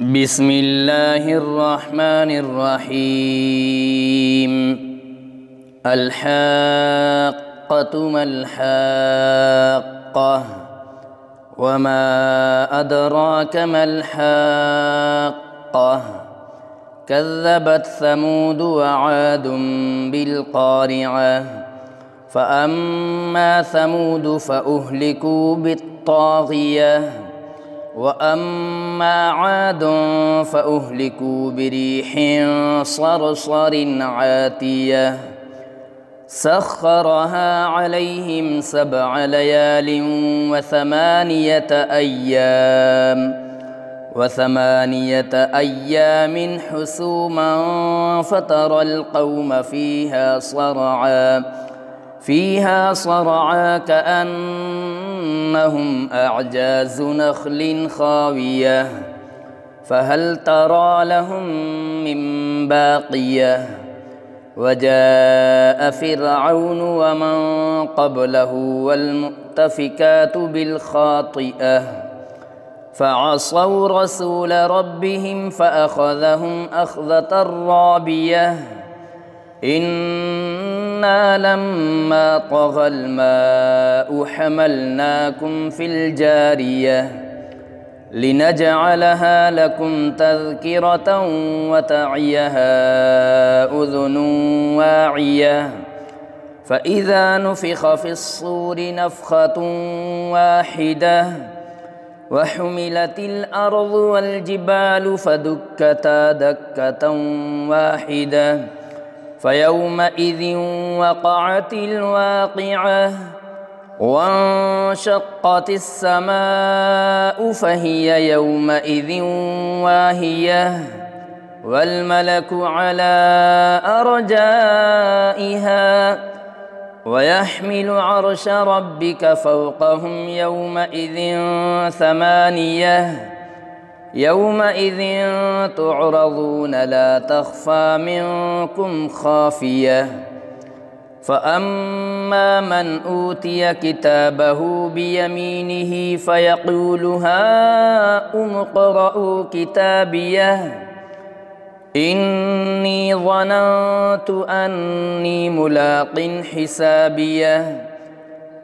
بسم الله الرحمن الرحيم. الحاقة ما الحاقة وما أدراك ما الحاقة كذبت ثمود وعاد بالقارعة فأما ثمود فأهلكوا بالطاغية وأما عاد فأهلكوا بريح صرصر عاتية سخرها عليهم 7 ليال وثمانية أيام حسوما فترى القوم فيها صرعا كأنهم أعجاز نخل خاوية فهل ترى لهم من باقية وجاء فرعون ومن قبله والمؤتفكات بالخاطئة فعصوا رسول ربهم فأخذهم أخذة رابية إنا لما طغى الماء حملناكم في الجارية لنجعلها لكم تذكرة وتعيها أذن واعية فإذا نفخ في الصور نفخة واحدة وحملت الأرض والجبال فدكتا دكة واحدة فيومئذ وقعت الواقعة وانشقت السماء فهي يومئذ واهية والملك على أرجائها ويحمل عرش ربك فوقهم يومئذ 8 يومئذ تعرضون لا تخفى منكم خافية فأما من أوتي كتابه بيمينه فيقول هاؤم اقرءوا كتابيه إني ظننت أني ملاق حسابيه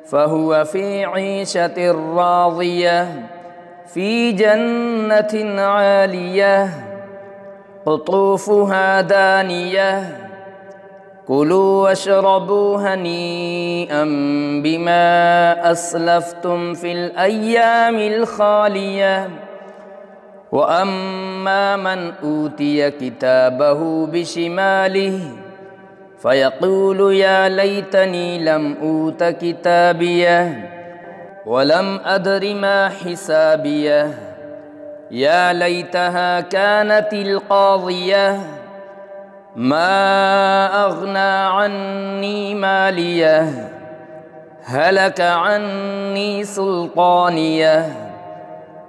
فهو في عيشة راضية في جنة عالية قطوفها دانية كلوا واشربوا هنيئا بما أسلفتم في الأيام الخالية وأما من أوتي كتابه بشماله فيقول يا ليتني لم أوت كتابيه ولم أدر ما حسابيه يا ليتها كانت القاضية ما أغنى عني ماليه هلك عني سلطانيه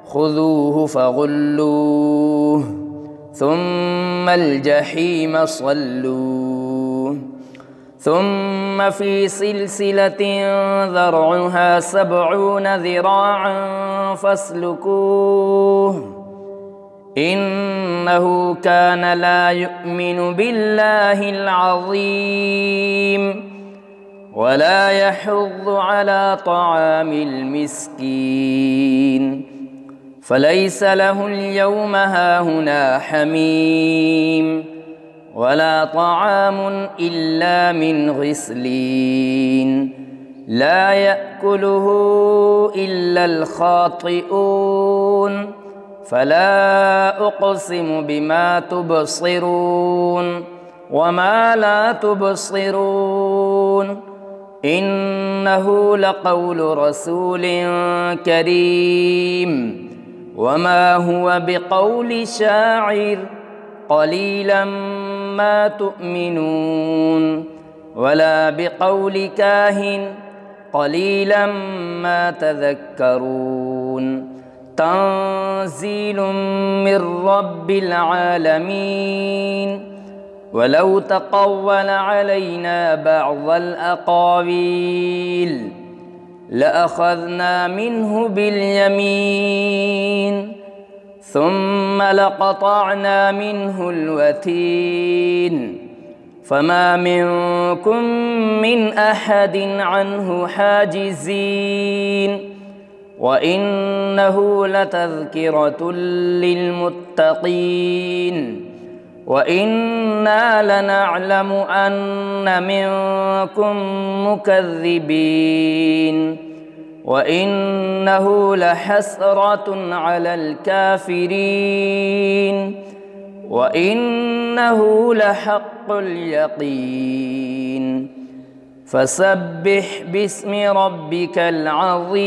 خذوه فغلوه ثم الجحيم صلوه ثم في سلسلة ذرعها 70 ذراعا فاسلكوه إنه كان لا يؤمن بالله العظيم ولا يحض على طعام المسكين فليس له اليوم هاهنا حميم ولا طعام إلا من غسلين لا يأكله إلا الخاطئون فلا أقسم بما تبصرون وما لا تبصرون إنه لقول رسول كريم وما هو بقول شاعر قليلا ما تؤمنون ولا بقول كاهن قليلا ما تذكرون تنزيل من رب العالمين ولو تقول علينا بعض الأقاويل لأخذنا منه باليمين ثم لقطعنا منه الوتين فما منكم من أحد عنه حاجزين وإنه لتذكرة للمتقين وإنا لنعلم أن منكم مكذبين وإنه لحسرة على الكافرين وإنه لحق اليقين فسبح باسم ربك العظيم.